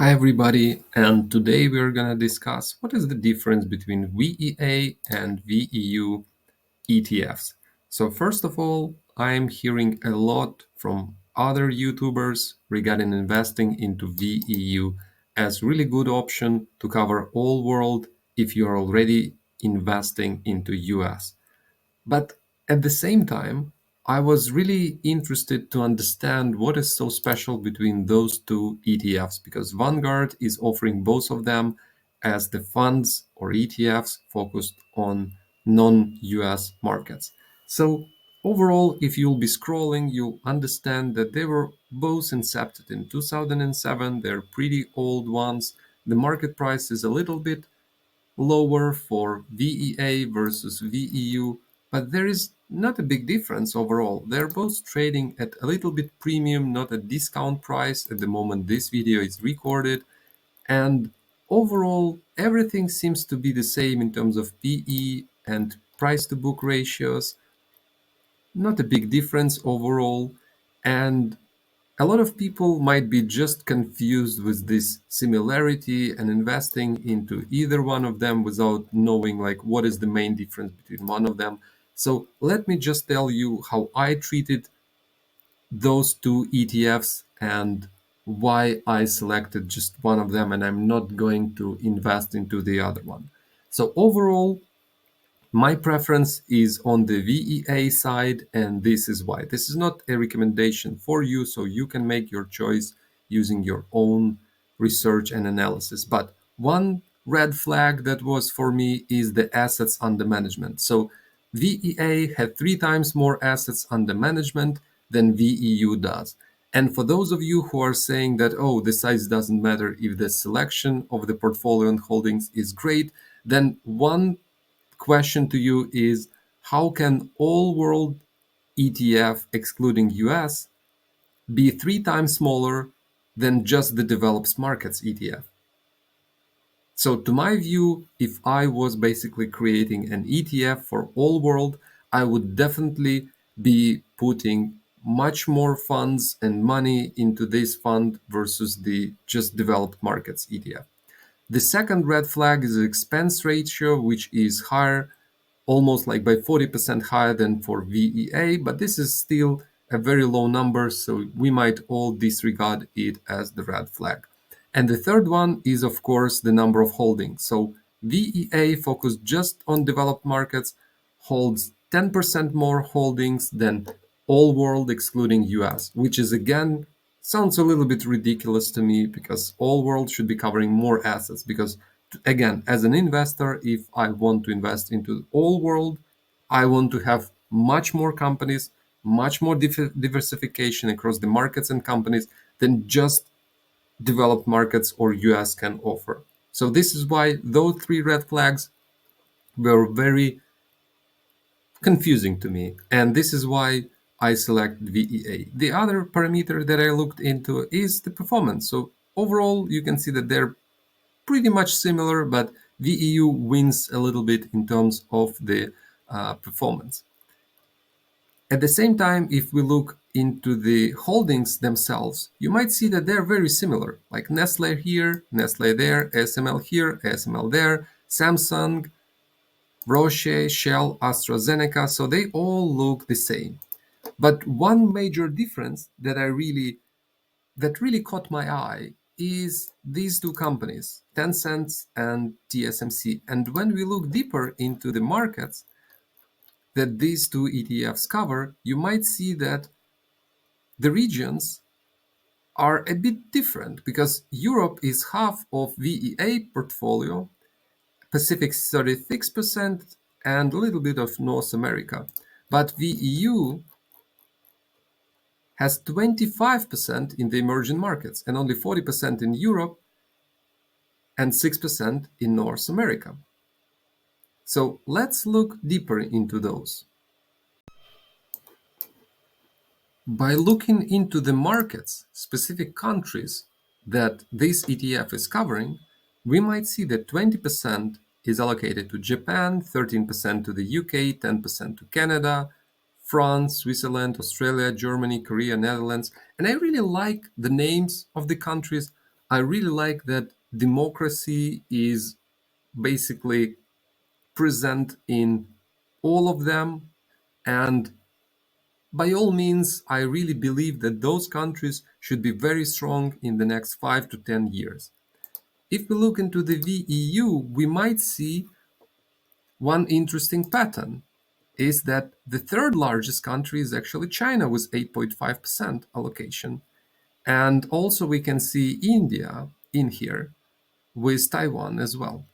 Hi everybody, and today we're going to discuss what is the difference between VEA and VEU ETFs. So first of all, I'm hearing a lot from other YouTubers regarding investing into VEU as really good option to cover all world if you're already investing into US. But at the same time, I was really interested to understand what is so special between those two ETFs because Vanguard is offering both of them as the funds or ETFs focused on non-US markets. So overall, if you'll be scrolling, you'll understand that they were both incepted in 2007. They're pretty old ones. The market price is a little bit lower for VEA versus VEU, but there is not a big difference overall. They're both trading at a little bit premium, not a discount price at the moment this video is recorded. And overall, everything seems to be the same in terms of PE and price to book ratios. Not a big difference overall. And a lot of people might be just confused with this similarity and investing into either one of them without knowing like what is the main difference between one of them. So let me just tell you how I treated those two ETFs and why I selected just one of them and I'm not going to invest into the other one. So overall, my preference is on the VEA side, and this is why. This is not a recommendation for you, so you can make your choice using your own research and analysis. But one red flag that was for me is the assets under management. So VEA had 3 times more assets under management than VEU does. And for those of you who are saying that, oh, the size doesn't matter if the selection of the portfolio and holdings is great, then one question to you is how can all world ETF excluding US be 3 times smaller than just the developed markets ETF? So to my view, if I was basically creating an ETF for all world, I would definitely be putting much more funds and money into this fund versus the just developed markets ETF. The second red flag is the expense ratio, which is higher, almost like by 40% higher than for VEA, but this is still a very low number, so we might all disregard it as the red flag. And the third one is, of course, the number of holdings. So VEA focused just on developed markets, holds 10% more holdings than all world excluding US, which is again sounds a little bit ridiculous to me because all world should be covering more assets because again, as an investor, if I want to invest into all world, I want to have much more companies, much more diversification across the markets and companies than just developed markets or US can offer. So this is why those 3 red flags were very confusing to me. And this is why I select VEA. The other parameter that I looked into is the performance. So overall, you can see that they're pretty much similar, but VEU wins a little bit in terms of the performance. At the same time, if we look into the holdings themselves, you might see that they're very similar, like Nestle here, Nestle there, ASML here, ASML there, Samsung, Roche, Shell, AstraZeneca, so they all look the same. But one major difference that really caught my eye is these two companies, Tencent and TSMC. And when we look deeper into the markets that these two ETFs cover, you might see that the regions are a bit different because Europe is half of VEA portfolio, Pacific 36%, and a little bit of North America. But VEU has 25% in the emerging markets and only 40% in Europe and 6% in North America. So let's look deeper into those. By looking into the markets, specific countries that this ETF is covering, we might see that 20% is allocated to Japan, 13% to the UK, 10% to Canada, France, Switzerland, Australia, Germany, Korea, Netherlands. And I really like the names of the countries. I really like that democracy is basically present in all of them. And by all means, I really believe that those countries should be very strong in the next 5 to 10 years. If we look into the VEU, we might see one interesting pattern is that the third largest country is actually China with 8.5% allocation. And also we can see India in here with Taiwan as well.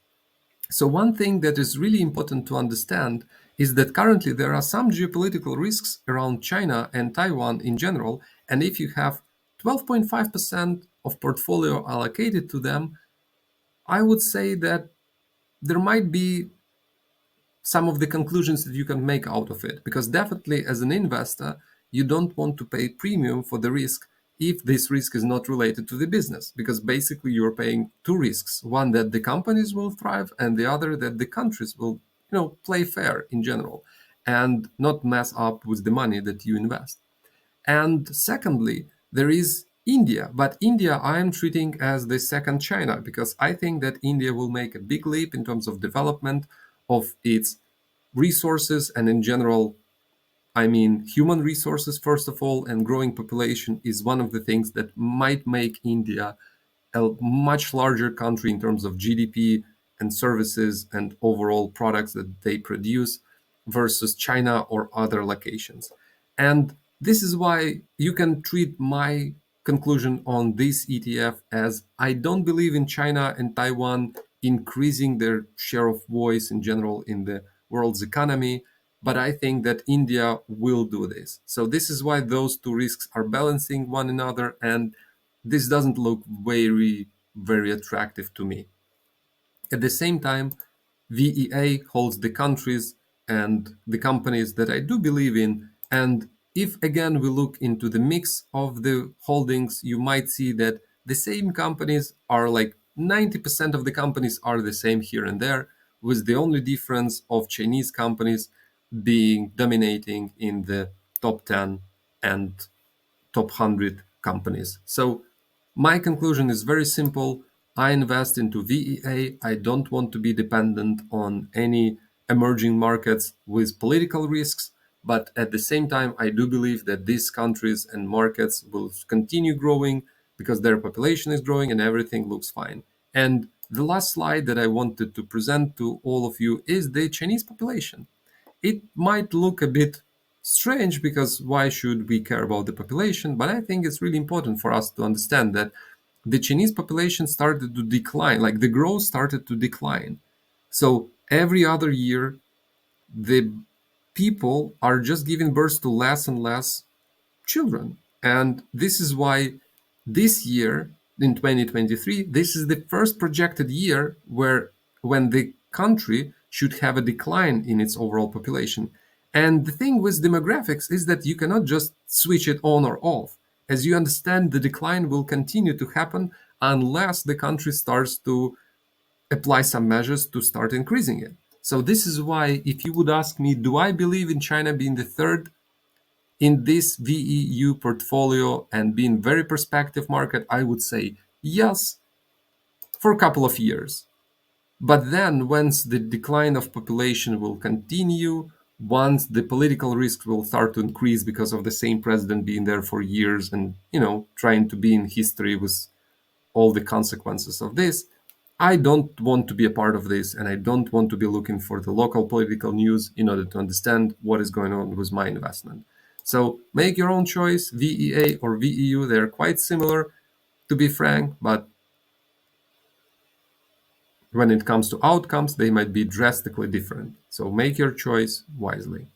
So one thing that is really important to understand is that currently there are some geopolitical risks around China and Taiwan in general. And if you have 12.5% of portfolio allocated to them, I would say that there might be some of the conclusions that you can make out of it. Because definitely as an investor, you don't want to pay premium for the risk if this risk is not related to the business, because basically you're paying two risks: one that the companies will thrive, and the other that the countries will, play fair in general and not mess up with the money that you invest. And secondly, there is India. But India, I am treating as the second China, because I think that India will make a big leap in terms of development of its resources and in general, I mean, human resources, first of all, and growing population is one of the things that might make India a much larger country in terms of GDP and services and overall products that they produce versus China or other locations. And this is why you can treat my conclusion on this ETF as I don't believe in China and Taiwan increasing their share of voice in general in the world's economy, but I think that India will do this. So this is why those two risks are balancing one another, and this doesn't look very, very attractive to me. At the same time, VEA holds the countries and the companies that I do believe in. And if again we look into the mix of the holdings, you might see that the same companies are like 90% of the companies are the same here and there, with the only difference of Chinese companies being dominating in the top 10 and top 100 companies. So my conclusion is very simple. I invest into VEA. I don't want to be dependent on any emerging markets with political risks. But at the same time, I do believe that these countries and markets will continue growing because their population is growing and everything looks fine. And the last slide that I wanted to present to all of you is the Chinese population. It might look a bit strange because why should we care about the population? But I think it's really important for us to understand that the Chinese population started to decline, like the growth started to decline. So every other year, the people are just giving birth to less and less children. And this is why this year, in 2023, this is the first projected year when the country should have a decline in its overall population. And the thing with demographics is that you cannot just switch it on or off. As you understand, the decline will continue to happen unless the country starts to apply some measures to start increasing it. So this is why, if you would ask me, do I believe in China being the third in this VEU portfolio and being very prospective market, I would say yes, for a couple of years. But then once the decline of population will continue, once the political risk will start to increase because of the same president being there for years and, trying to be in history with all the consequences of this, I don't want to be a part of this, and I don't want to be looking for the local political news in order to understand what is going on with my investment. So make your own choice, VEA or VEU. They're quite similar, to be frank, but when it comes to outcomes, they might be drastically different. So make your choice wisely.